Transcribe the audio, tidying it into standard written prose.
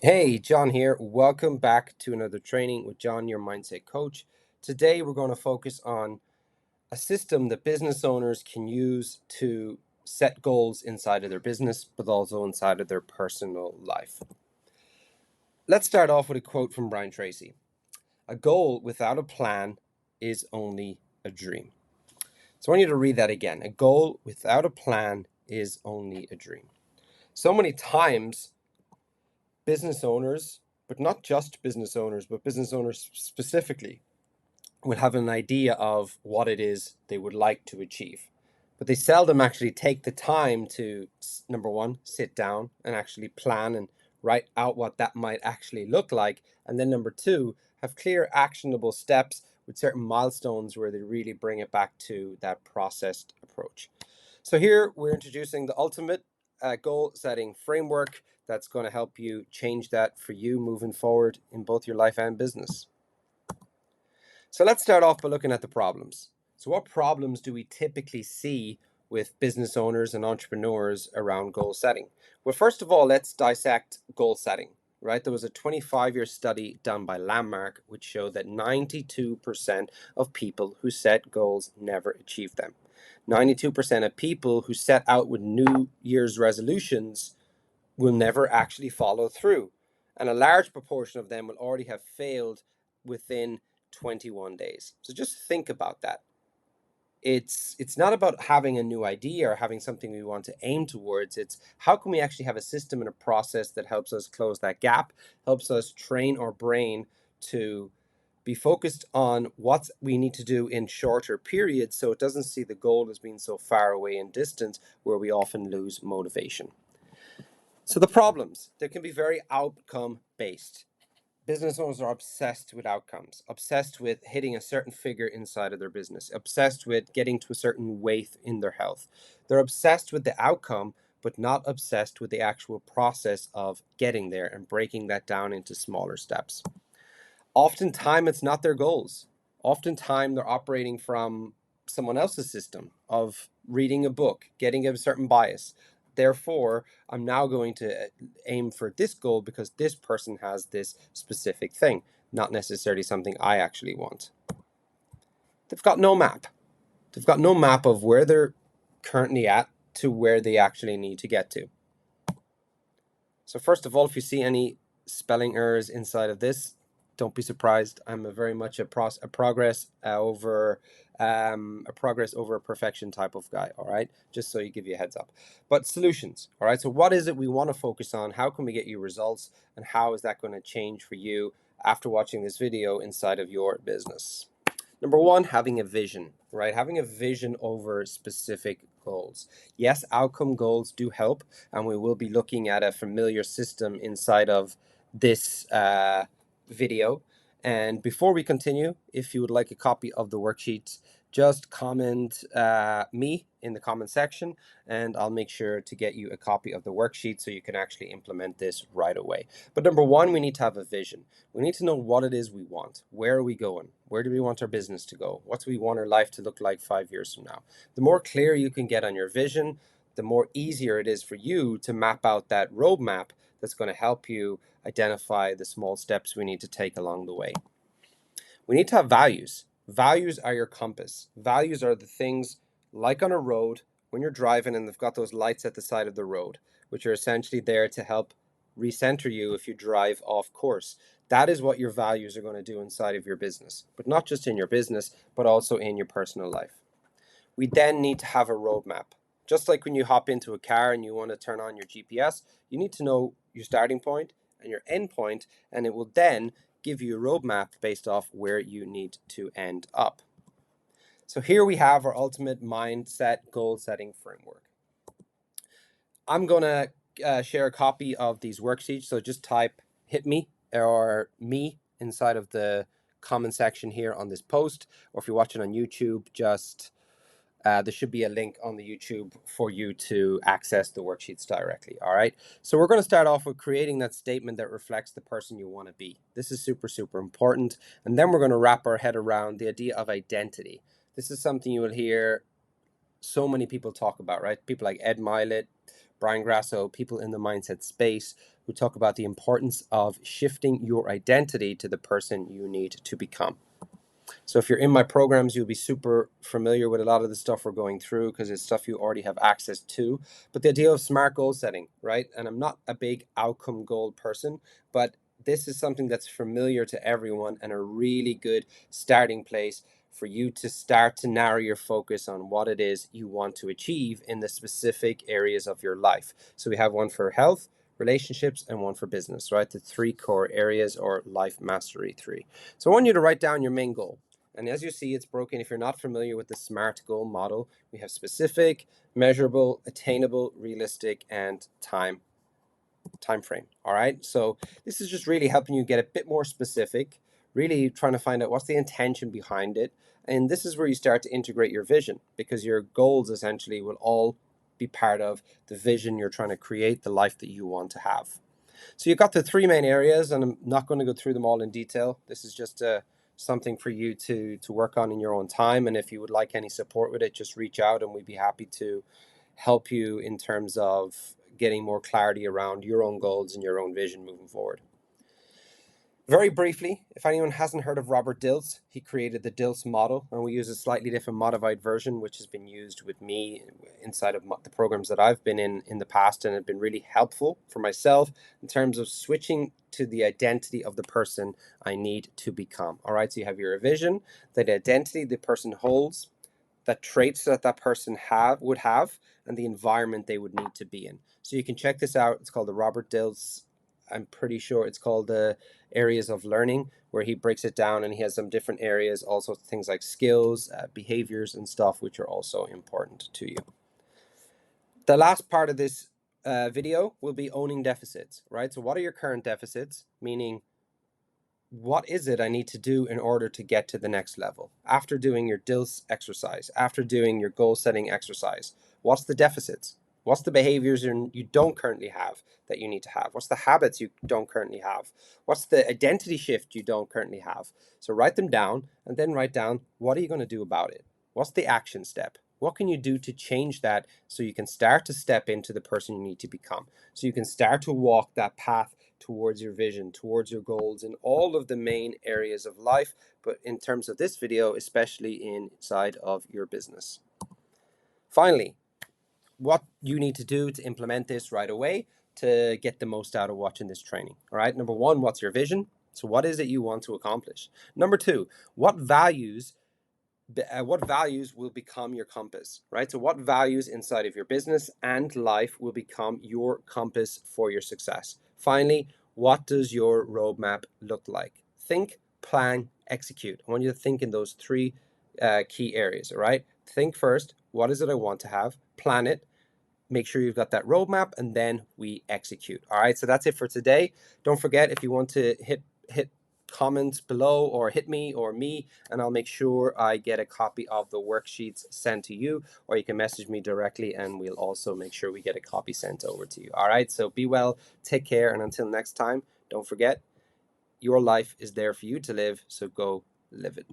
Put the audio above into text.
Hey, John here. Welcome back to another training with John, your mindset coach. Today, we're going to focus on a system that business owners can use to set goals inside of their business, but also inside of their personal life. Let's start off with a quote from Brian Tracy. A goal without a plan is only a dream. So I want you to read that again. A goal without a plan is only a dream. So many times, business owners, but not just business owners, but business owners specifically, will have an idea of what it is they would like to achieve. But they seldom actually take the time to, number one, sit down and actually plan and write out what that might actually look like. And then number two, have clear, actionable steps with certain milestones where they really bring it back to that processed approach. So here we're introducing the ultimate goal setting framework that's going to help you change that for you moving forward in both your life and business. So let's start off by looking at the problems. So what problems do we typically see with business owners and entrepreneurs around goal setting? Well, first of all, let's dissect goal setting, right? There was a 25-year study done by Landmark which showed that 92% of people who set goals never achieve them. 92% of people who set out with New Year's resolutions will never actually follow through. And a large proportion of them will already have failed within 21 days. So just think about that. It's not about having a new idea or having something we want to aim towards. It's how can we actually have a system and a process that helps us close that gap, helps us train our brain to be focused on what we need to do in shorter periods so it doesn't see the goal as being so far away in distance where we often lose motivation. So the problems, they can be very outcome based. Business owners are obsessed with outcomes, obsessed with hitting a certain figure inside of their business, obsessed with getting to a certain weight in their health. They're obsessed with the outcome, but not obsessed with the actual process of getting there and breaking that down into smaller steps. Oftentimes, it's not their goals. Oftentimes, they're operating from someone else's system of reading a book, getting a certain bias. Therefore, I'm now going to aim for this goal because this person has this specific thing, not necessarily something I actually want. They've got no map. They've got no map of where they're currently at to where they actually need to get to. So first of all, if you see any spelling errors inside of this, don't be surprised. I'm very much a progress over a perfection type of guy. All right, just so you give you a heads up. But solutions. All right. So what is it we want to focus on? How can we get you results? And how is that going to change for you after watching this video inside of your business? Number one, having a vision, right? Having a vision over specific goals. Yes, outcome goals do help, and we will be looking at a familiar system inside of this video. And before we continue, if you would like a copy of the worksheets, just comment me in the comment section, and I'll make sure to get you a copy of the worksheet so you can actually implement this right away. But number one, we need to have a vision. We need to know what it is we want. Where are we going? Where do we want our business to go? What do we want our life to look like 5 years from now? The more clear you can get on your vision, the more easier it is for you to map out that roadmap that's going to help you identify the small steps we need to take along the way. We need to have values. Values are your compass. Values are the things like on a road when you're driving and they've got those lights at the side of the road, which are essentially there to help recenter you if you drive off course. That is what your values are going to do inside of your business, but not just in your business, but also in your personal life. We then need to have a roadmap. Just like when you hop into a car and you want to turn on your GPS, you need to know your starting point and your end point, and it will then give you a roadmap based off where you need to end up. So here we have our ultimate mindset goal setting framework. I'm going to share a copy of these worksheets. So just type hit me or me inside of the comment section here on this post. Or if you're watching on YouTube, just there should be a link on the YouTube for you to access the worksheets directly. All right. So we're going to start off with creating that statement that reflects the person you want to be. This is super, super important. And then we're going to wrap our head around the idea of identity. This is something you will hear so many people talk about, right? People like Ed Milet, Brian Grasso, people in the mindset space, who talk about the importance of shifting your identity to the person you need to become. So if you're in my programs, you'll be super familiar with a lot of the stuff we're going through because it's stuff you already have access to. But the idea of SMART goal setting, right? And I'm not a big outcome goal person, but this is something that's familiar to everyone and a really good starting place for you to start to narrow your focus on what it is you want to achieve in the specific areas of your life. So we have one for health, relationships, and one for business, right? The 3 core areas, or life mastery 3. So I want you to write down your main goal. And as you see, it's broken. If you're not familiar with the SMART goal model, we have specific, measurable, attainable, realistic, and time frame. All right. So this is just really helping you get a bit more specific, really trying to find out what's the intention behind it. And this is where you start to integrate your vision, because your goals essentially will all be part of the vision you're trying to create, the life that you want to have. So you've got the 3 main areas, and I'm not going to go through them all in detail. This is just something for you to work on in your own time. And if you would like any support with it, just reach out and we'd be happy to help you in terms of getting more clarity around your own goals and your own vision moving forward. Very briefly, if anyone hasn't heard of Robert Dilts, he created the Dilts model, and we use a slightly different modified version, which has been used with me inside of the programs that I've been in the past, and have been really helpful for myself in terms of switching to the identity of the person I need to become. All right, so you have your vision, that identity the person holds, that traits that that person would have, and the environment they would need to be in. So you can check this out. It's called the Robert Dilts. I'm pretty sure it's called the areas of learning, where he breaks it down, and he has some different areas, also things like skills, behaviors, and stuff, which are also important to you. The last part of this video will be owning deficits, right? So what are your current deficits? Meaning, what is it I need to do in order to get to the next level? After doing your DILS exercise, after doing your goal setting exercise, what's the deficits? What's the behaviors you don't currently have that you need to have? What's the habits you don't currently have? What's the identity shift you don't currently have? So write them down, and then write down, what are you going to do about it? What's the action step? What can you do to change that so you can start to step into the person you need to become? So you can start to walk that path towards your vision, towards your goals in all of the main areas of life, but in terms of this video, especially inside of your business. Finally, what you need to do to implement this right away to get the most out of watching this training. All right, number 1, what's your vision? So what is it you want to accomplish? Number 2, what values will become your compass, right? So what values inside of your business and life will become your compass for your success? Finally, what does your roadmap look like? Think, plan, execute. I want you to think in those 3 key areas, all right? Think first, what is it I want to have? Plan it. Make sure you've got that roadmap, and then we execute. All right, so that's it for today. Don't forget, if you want to hit comments below, or hit me or me, and I'll make sure I get a copy of the worksheets sent to you, or you can message me directly and we'll also make sure we get a copy sent over to you. All right, so be well, take care, and until next time, don't forget, your life is there for you to live, so go live it.